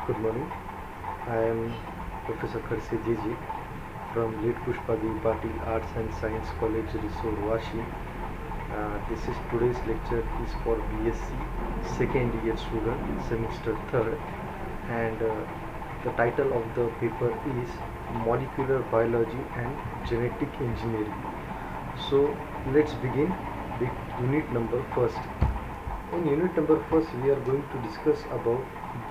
Good morning. I am Professor Kharse JJ from Late Pushpadevi Patil Arts and Science College, Risod, Vashi. This is today's lecture is for BSc second year student, semester third, and the title of the paper is Molecular Biology and Genetic Engineering. So let's begin with unit number first. In unit number first, we are going to discuss about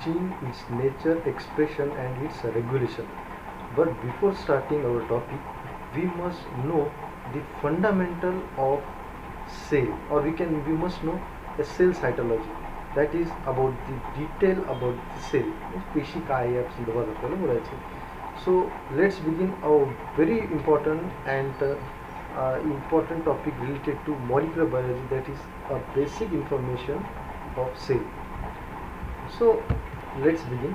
gene, its nature, expression, and its regulation. But before starting our topic, we must know the fundamental of cell, or we must know a cell cytology. That is about the detail about the cell. पेशी काय आहे या संदर्भात आपल्याला बोलायचे. So let's begin our very important and important topic related to molecular biology, that is a basic information of cell. So let's begin.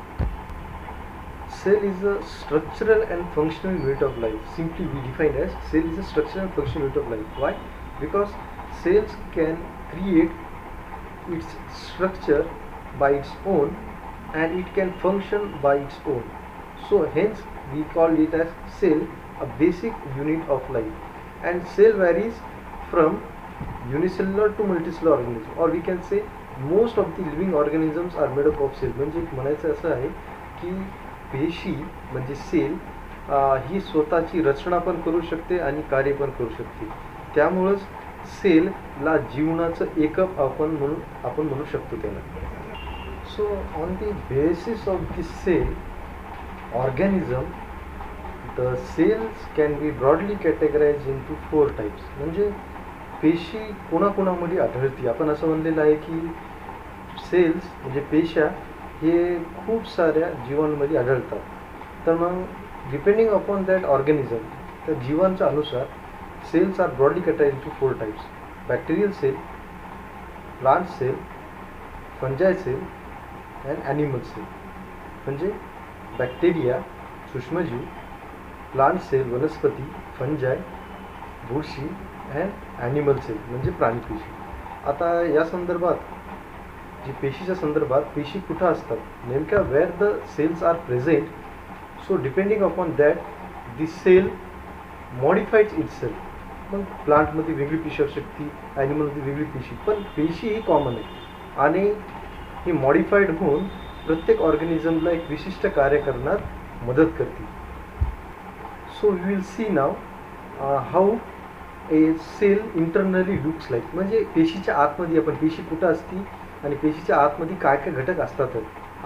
Cell is a structural and functional unit of life. Simply we define as cell is a structural and functional unit of life. Why? Because cells can create its structure by its own and it can function by its own. So hence we call it as cell, a basic unit of life. And cell varies from unicellular to multicellular organism, or we can say most of the living organisms are made up of cell. म्हणजे म्हणायचं असं आहे की पेशी म्हणजे cell ही स्वतःची रचना पण करू शकते आणि कार्य पण करू शकते. त्यामुळेच सेलला जीवनाचं एकक आपण म्हणू शकतो त्याला. So on the basis of the cell organism, the cells can be broadly categorized into 4 types. म्हणजे पेशी कोणाकोणामध्ये आढळते. आपण असं म्हणलेलं आहे की सेल्स म्हणजे पेशा हे खूप साऱ्या जीवांमध्ये आढळतात. तर मग डिपेंडिंग अपॉन दॅट ऑर्गॅनिझम, त्या जीवांच्या अनुसार cells are broadly categorized into 4 types. Bacterial cell, plant cell, fungi cell and animal cell. म्हणजे बॅक्टेरिया सूक्ष्मजीव, प्लांट सेल वनस्पती, फंजाय बुरशी अँड ॲनिमल सेल म्हणजे प्राणीपेशी. आता या संदर्भात जी पेशीच्या संदर्भात पेशी कुठं असतात नेमक्या where the cells are present. So depending upon that the cell modifies itself. मग प्लांटमध्ये वेगळी पेशी असू शकते, ॲनिमलमध्ये वेगळी पेशी, पण पेशी ही कॉमन आहे आणि ही मॉडिफाईड होऊन प्रत्येक ऑर्गॅनिझमला एक विशिष्ट कार्य करण्यात मदत करते. So we will see now how a cell internally looks like. म्हणजे पेशीच्या आतमध्ये आपण पेशी कुठं असती आणि पेशीच्या आतमध्ये काय काय घटक असतात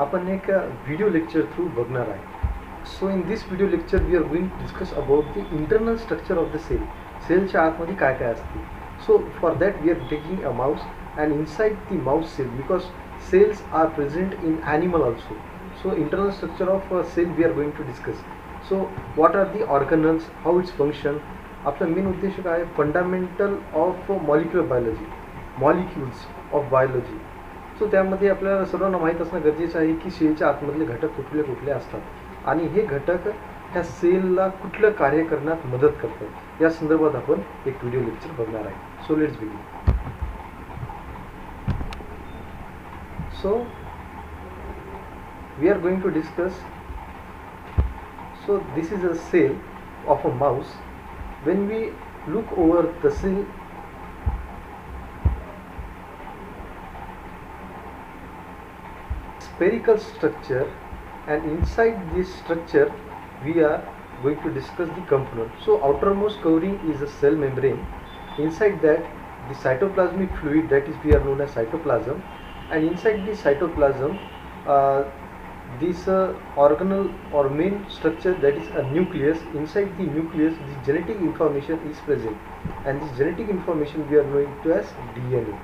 आपण एक व्हिडिओ लेक्चर थ्रू बघणार आहे. So in this video lecture we are going to discuss about the internal structure of the cell. सेलच्या आतमध्ये काय काय असते. So for that we are taking a mouse and inside the mouse cell, because cells are present in animal also. So internal structure of cell we are going to discuss. So what are the organelles, how its function. आपला main उद्देश काय आहे, fundamental of molecular biology, molecules of biology. So त्यामध्ये आपल्याला सर्वांना माहीत असणं गरजेचं आहे की सेलच्या आतमधले घटक कुठले कुठले असतात आणि हे घटक ह्या सेलला कुठलं कार्य करण्यात मदत करतात. या संदर्भात आपण एक व्हिडिओ लेक्चर बघणार आहे. So let's begin. So we are going to discuss. So this is a cell of a mouse. When we look over the cell, spherical structure, and inside this structure we are going to discuss the component. So outermost covering is a cell membrane. Inside that the cytoplasmic fluid, that is we are known as cytoplasm, and inside the cytoplasm this organelle or main structure, that is a nucleus. Inside the nucleus the genetic information is present, and this genetic information we are knowing to as DNA.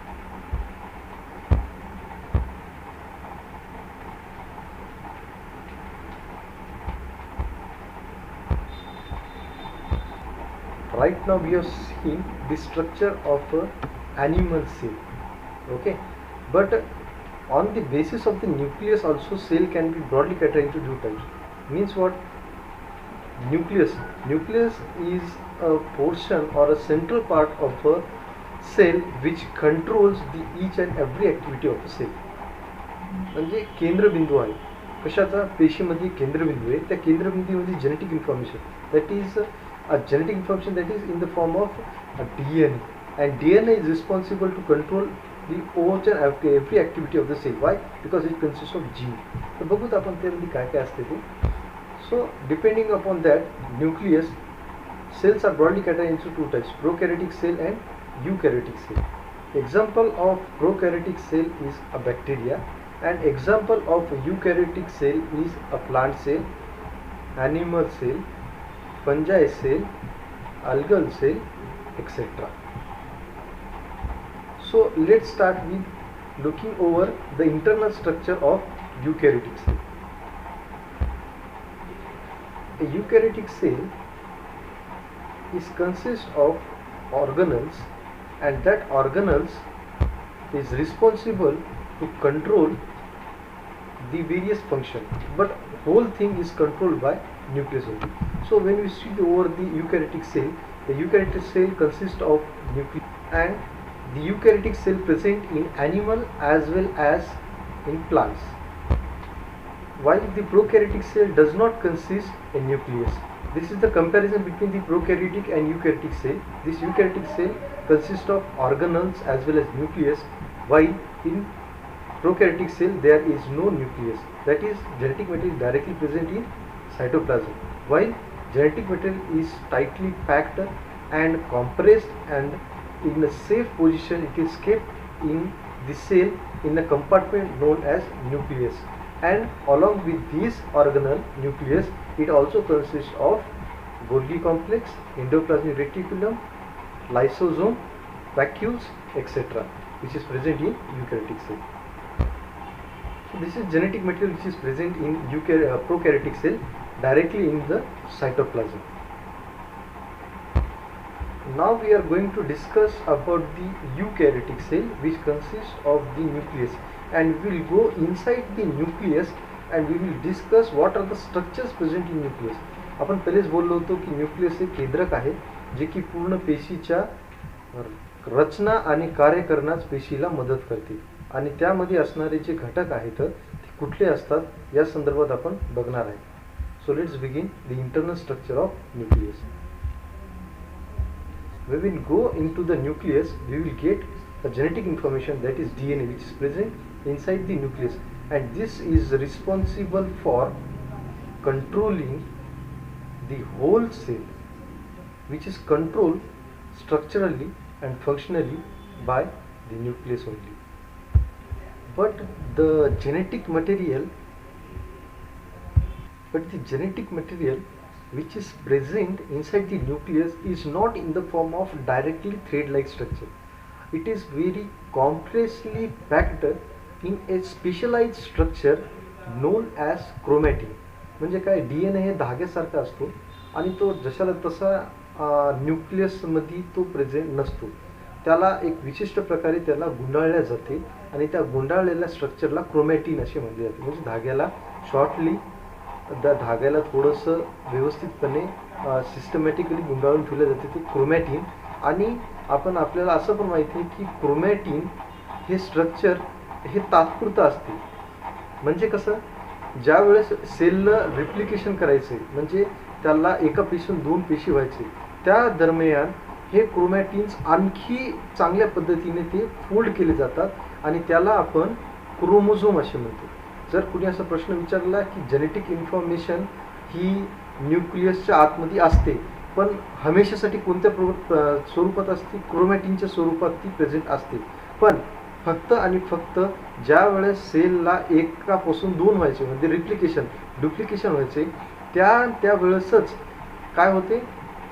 Right now we have seen the structure of animal cell, okay, but on the basis of the nucleus also cell can be broadly categorized into 2 types. Means what? Nucleus is a portion or a central part of a cell which controls the each and every activity of a cell. म्हणजे केंद्रबिंदू आहे. कशाचा, पेशीमध्ये केंद्रबिंदू आहे, त्या केंद्रबिंदूमध्ये genetic information that is a genetic information that is in the form of DNA, and DNA is responsible to control the every activity of the cell. Why? Because it consists of gene. तर बघूत आपण त्यामध्ये काय काय असते ते. So depending upon that, nucleus cells are broadly categorized into two types: prokaryotic cell and eukaryotic cell. Example of prokaryotic cell is a bacteria, and example of eukaryotic cell is a plant cell, animal cell, fungi cell, algal cell, etc. So let's start with looking over the internal structure of eukaryotic cell. A eukaryotic cell is consist of organelles, and that organelles is responsible to control the various function, but whole thing is controlled by nucleus only. So when we see over the eukaryotic cell, the eukaryotic cell consists of nucleus, and the eukaryotic cell present in animal as well as in plants, while the prokaryotic cell does not consist a nucleus. This is the comparison between the prokaryotic and eukaryotic cell. This eukaryotic cell consists of organelles as well as nucleus, while in prokaryotic cell there is no nucleus, that is genetic material directly present in cytoplasm, while genetic material is tightly packed and compressed, and in a safe position it is kept in the cell in a compartment known as nucleus, and along with this organelle nucleus it also consists of Golgi complex, endoplasmic reticulum, lysosome, vacuoles, etc., which is present in eukaryotic cell. So this is genetic material which is present in prokaryotic cell directly in the cytoplasm. Now we are going to discuss about the eukaryotic cell, which consists of the nucleus, and we will go inside the nucleus and we will discuss what are the structures present in nucleus. आपण पहिलेच बोललो होतो की nucleus हे केंद्रक आहे जे की पूर्ण पेशीच्या रचना आणि कार्य करण्यास पेशीला मदत करते, आणि त्यामध्ये असणारे जे घटक आहेत ते कुठले असतात या संदर्भात आपण बघणार आहे. So let's begin the internal structure of nucleus. When we go into the nucleus, we will get a genetic information, that is DNA, which is present inside the nucleus, and this is responsible for controlling the whole cell, which is controlled structurally and functionally by the nucleus only. But the genetic material which is present inside the nucleus is not in the form of directly thread-like structure. It is very compressedly packed in a specialized structure known as chromatin. म्हणजे काय, DNA हे धाग्यासारखा असतो आणि तो जशाला तसा न्यूक्लियसमध्ये तो present नसतो. त्याला एक विशिष्ट प्रकारे त्याला गुंडाळल्या जाते, आणि त्या गुंडाळलेल्या स्ट्रक्चरला क्रोमॅटिन असे म्हणले जाते. म्हणजे धाग्याला शॉर्टली, त्या धाग्याला थोडंसं व्यवस्थितपणे सिस्टमॅटिकली गुंडाळून ठेवलं जाते ते क्रोमॅटिन. आणि आपल्याला असं पण माहिती आहे की क्रोमॅटिन हे स्ट्रक्चर हे तात्पुरतं असते. म्हणजे कसं, ज्या वेळेस सेलला रिप्लिकेशन करायचं आहे, म्हणजे त्याला एका पेशीतून 2 पेशी व्हायचे, त्या दरम्यान हे क्रोमॅटिन्स आणखी चांगल्या पद्धतीने ते फोल्ड केले जातात आणि त्याला आपण क्रोमोझोम असे म्हणतो. जर कुणी असा प्रश्न विचारला की जेनेटिक इन्फॉर्मेशन ही न्यूक्लियसच्या आतमध्ये असते, पण हमेशासाठी कोणत्या स्वरूपात असते, क्रोमॅटिनच्या स्वरूपात ती प्रेझेंट असते. पण फक्त आणि फक्त ज्या वेळेस सेलला एकापासून 2 व्हायचे, म्हणजे डुप्लिकेशन व्हायचे, त्या वेळेसच काय होते,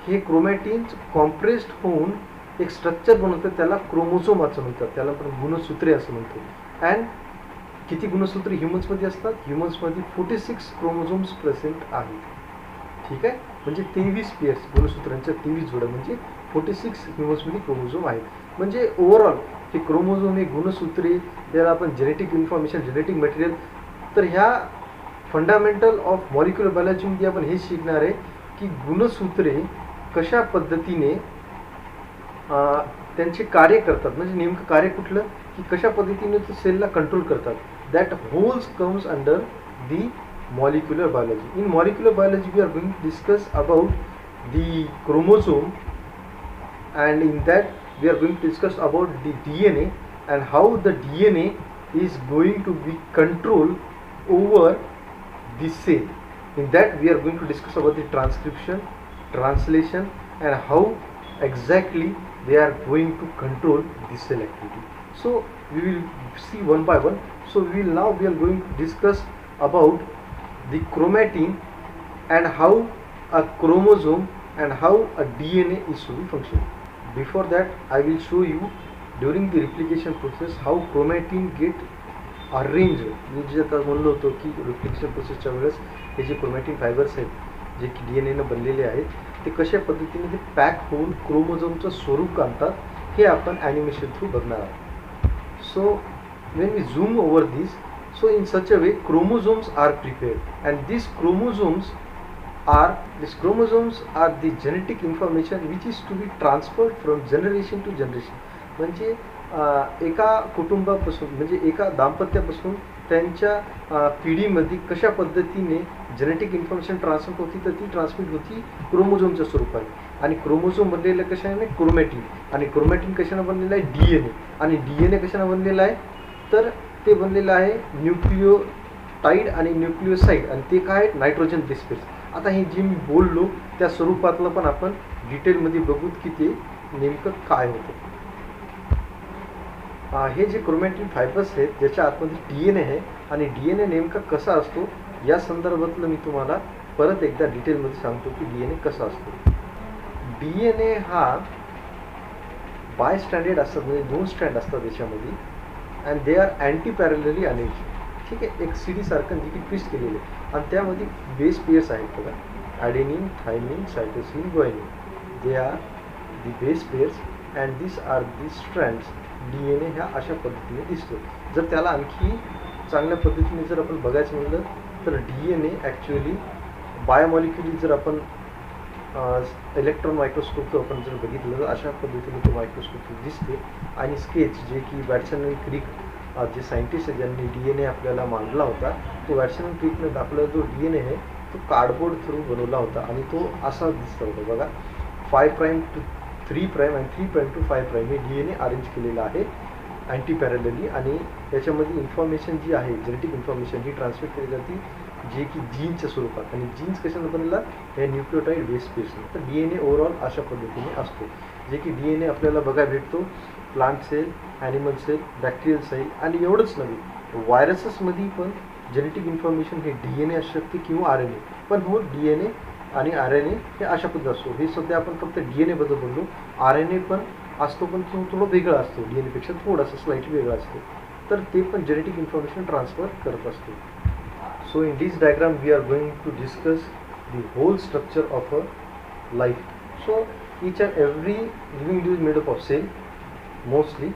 हे क्रोमॅटिन्स कॉम्प्रेस्ड होऊन एक स्ट्रक्चर बनवतात, त्याला क्रोमोझोम असं म्हणतात, त्याला आपण गुणसूत्रे असं म्हणतो. अँड किती गुणसूत्रे ह्युमन्समध्ये असतात, ह्युमन्समध्ये 46 क्रोमोझोम्स प्रेझेंट आहेत. ठीक आहे, म्हणजे 23 पेअर्स, गुणसूत्रांच्या 23 जोड्या, म्हणजे 46 ह्युमन्समध्ये क्रोमोझोम आहेत. म्हणजे ओव्हरऑल हे क्रोमोझोम, हे गुणसूत्रे, त्याला आपण जेनेटिक इन्फॉर्मेशन, जेनेटिक मटेरियल. तर ह्या फंडामेंटल ऑफ मॉलिक्युलर बायोलॉजीमध्ये आपण हे शिकणार आहे की गुणसूत्रे कशा पद्धतीने त्यांचे कार्य करतात, म्हणजे नेमकं कार्य कुठलं, की कशा पद्धतीने ते सेलला कंट्रोल करतात. That holes comes under the molecular biology. In molecular biology, we are going to discuss about the chromosome, and in that we are going to discuss about the DNA and how the DNA is going to be controlled over the cell. In that we are going to discuss about the transcription, translation, and how exactly they are going to control the cell activity. So we will see one by one. So we are going to discuss about the chromatin and how a chromosome and how a DNA is to be functioning. Before that, I will show you during the replication process how chromatin get arrange. मी जे आता म्हणलो होतो की replication प्रोसेसच्या वेळेस हे जे chromatin fibres आहेत जे की DNA ने बनलेले आहेत ते कशा पद्धतीने ते पॅक होऊन क्रोमोझोमचं स्वरूप आणतात हे आपण ॲनिमेशन थ्रू बघणार आहोत. सो when we zoom over this, so in such a way chromosomes are prepared, and these chromosomes are the genetic information which is to be transferred from generation to generation. म्हणजे एका कुटुंबापासून म्हणजे एका दाम्पत्यापासून त्यांच्या पिढीमध्ये कशा पद्धतीने जेनेटिक इन्फॉर्मेशन ट्रान्सफर होती तर ती ट्रान्समिट होती क्रोमोझोमच्या स्वरूपाने. आणि क्रोमोझोम बनलेलं कशाने? क्रोमॅटिन. आणि क्रोमॅटिन कशाने बनलेलं आहे? DNA. आणि DNA कशाने बनलेलं आहे? तर ते बनलेलं आहे न्यूक्लियोटाइड आणि न्यूक्लियोसाइड, आणि ते काय? Nitrogen base pairs. आता हे जे मी बोललो त्या स्वरूपातलं पण आपण डिटेलमध्ये बघू की ते नेमकं काय होतं. हे जे क्रोमॅटिन फायबर्स आहेत ज्याच्या आतमध्ये DNA आहे आणि DNA नेमका कसा असतो या संदर्भातलं मी तुम्हाला परत एकदा डिटेलमध्ये सांगतो की DNA कसा असतो. DNA हा बाय स्टँडर्ड असतात, म्हणजे 2 स्ट्रँड असतात त्याच्यामध्ये, and they are anti parallelly arrange. ठीक आहे, एक सीडी सारखं जे की ट्विस्ट केलेले आणि त्यामध्ये बेस पेअर्स आहेत बघा, adenine, thymine, cytosine, guanine. They are the base pairs and this are the strands. DNA ह्या अशा पद्धतीने दिसतो. जर त्याला आणखी चांगल्या पद्धतीने जर आपण बघायचं म्हणलं तर DNA ॲक्च्युअली बायोमॉलिक्युली जर आपण इलेक्ट्रॉन मायक्रोस्कोपचं आपण जर बघितलं तर अशा पद्धतीने तो मायक्रोस्कोप दिसते. आणि स्केच जे की वॅटसन अँड क्रिक जे सायंटिस्ट आहे ज्यांनी DNA आपल्याला मांडला होता, तो वॅटसन अँड क्रिकने दाखवलेला जो DNA आहे तो कार्डबोर्ड थ्रू बनवला होता आणि तो असा दिसत होता बघा. 5 प्राईम टू 3 प्राईम आणि 3 प्राईम टू 5 प्राईम हे DNA अरेंज केलेलं आहे अँटी पॅरलली. आणि त्याच्यामध्ये इन्फॉर्मेशन जी आहे जेनेटिक इन्फॉर्मेशन ही ट्रान्समिट केली जाते जे की जीनच्या स्वरूपात. आणि जीन्स कशाने बनला? हे न्यूक्लियोटाइड बेस पेअर्सने. तर DNA ओव्हरऑल अशा पद्धतीने असतो जे की DNA आपल्याला बघायला भेटतो plant cell, animal cell, bacterial cell. आणि एवढंच नव्हे, व्हायरसेसमध्ये पण जेनेटिक इन्फॉर्मेशन हे DNA असू शकते किंवा RNA. पण हो, DNA आणि RNA हे अशा पद्धत असतो. हे सध्या आपण फक्त DNA बद्दल बोललो. RNA पण असतो पण तो थोडं वेगळा असतो, DNA पेक्षा थोडासा स्लाइटली वेगळा असतो. तर ते पण जेनेटिक इन्फॉर्मेशन ट्रान्सफर करत असतो. So in this diagram we are going to discuss the whole structure of a life. So each and every living is made up of cell mostly,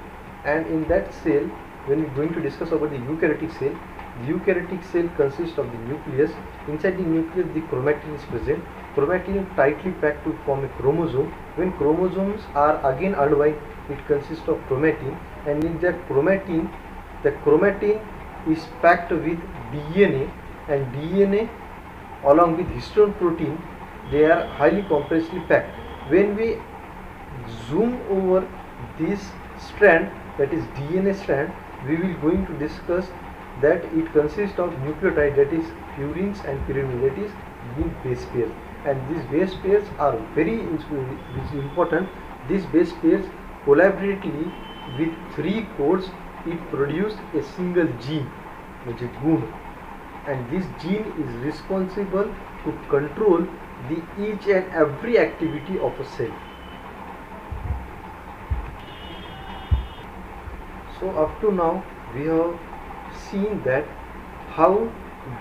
and in that cell when we are going to discuss about the eukaryotic cell, the eukaryotic cell consists of the nucleus. Inside the nucleus the chromatin is present. Chromatin tightly packed to form a chromosome. When chromosomes are again unwound, it consists of chromatin, and in that chromatin, the chromatin is packed with DNA, and DNA along with histone protein, they are highly compressively packed. When we zoom over this strand, that is DNA strand, we will going to discuss that it consists of nucleotide, that is purines and pyrimidine, that is the base pairs. And these base pairs are very important. These base pairs collaboratively with 3 codes, it produce a single gene, which is GUN, and this gene is responsible to control the each and every activity of a cell. So up to now we have seen that how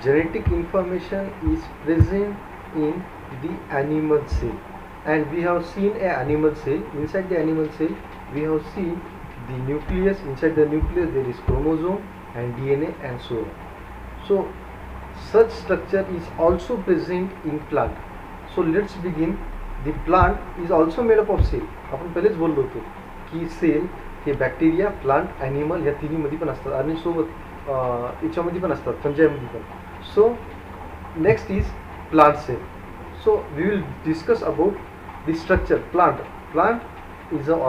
genetic information is present in the animal cell, and we have seen a animal cell. Inside the animal cell we have seen the nucleus. Inside the nucleus there is chromosome and DNA and so on. So such structure is also present in plant. So let's begin. The plant is also made up of cell. आपण पहिलेच बोललो होतो की cell हे bacteria, plant, animal या तिन्हीमध्ये पण असतात आणि सोबत याच्यामध्ये पण असतात, फंजायमध्ये पण. So next is plant cell. So we will discuss about the structure. Plant is an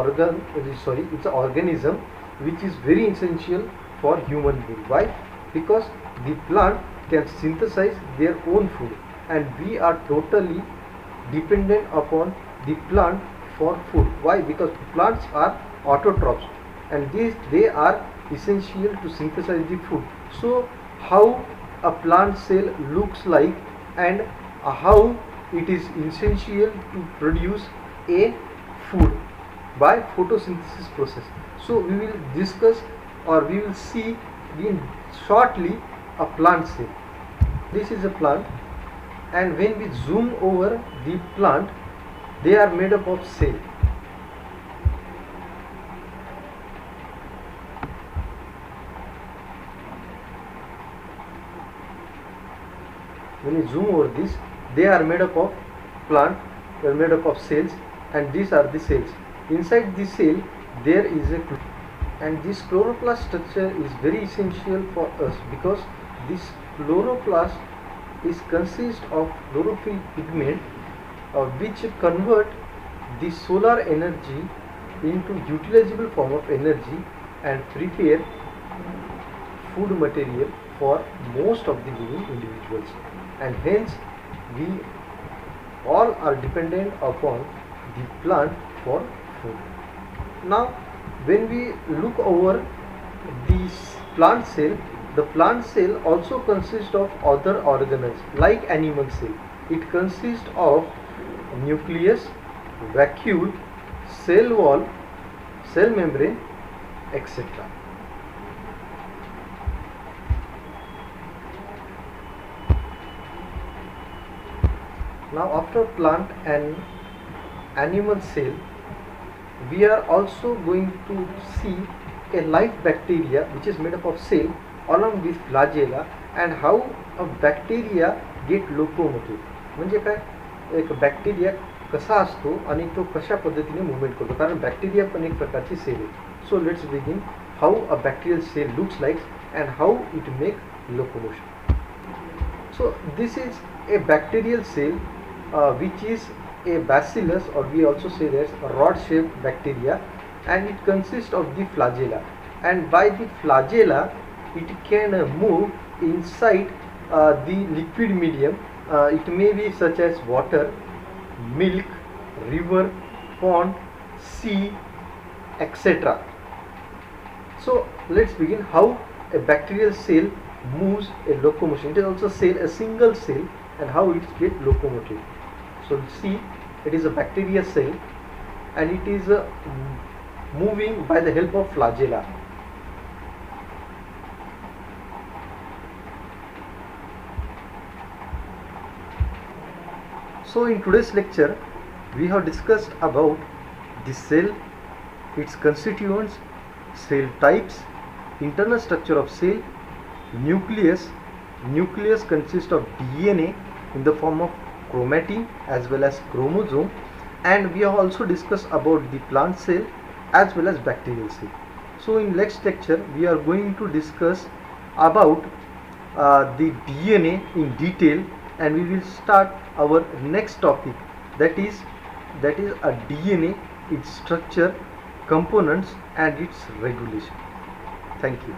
it's an organism which is very essential for human being. Why? Because the plant can synthesize their own food, and we are totally dependent upon the plant for food. Why? Because plants are autotrophs, and they are essential to synthesize the food. So how a plant cell looks like, and how it is essential to produce a food by photosynthesis process. So we will discuss, or we will see in shortly, a plant cell. This is a plant, and when we zoom over the plant, they are made up of cell. When you zoom over this, they are made up of plant, they are made up of cells, and these are the cells. Inside the cell there is a and this chloroplast structure is very essential for us, because this chloroplast is consist of chlorophyll pigment, which convert the solar energy into utilizable form of energy and prepare food material for most of the living individuals, and hence we all are dependent upon the plant for food. Now when we look over this plant cell, the plant cell also consists of other organelles like animal cell. It consists of nucleus, vacuole, cell wall, cell membrane, etc. Now after plant and animal cell, we are also going to see a live bacteria which is made up of cell along with flagella, and how a bacteria get locomotive. म्हणजे काय, एक bacteria कसा असतो आणि तो कशा पद्धतीने movement करतो, कारण बॅक्टेरिया पण एक प्रकारची सेल आहे. So let's begin how a bacterial cell looks like and how it make locomotion. So this is a bacterial cell which is a bacillus, or we also say there's a rod shaped bacteria, and it consists of the flagella, and by the flagella it can move inside the liquid medium. It may be such as water, milk, river, pond, sea, etc. So let's begin how a bacterial cell moves a locomotion. It is also a single cell, and how it get locomotive. So see, it is a bacteria cell, and it is moving by the help of flagella. So in today's lecture we have discussed about the cell, its constituents, cell types, internal structure of cell, nucleus. Nucleus consists of DNA in the form of chromatin as well as chromosome, and we have also discussed about the plant cell as well as bacterial cell. So in next lecture we are going to discuss about the DNA in detail, and we will start our next topic, that is a DNA, its structure, components and its regulation. Thank you.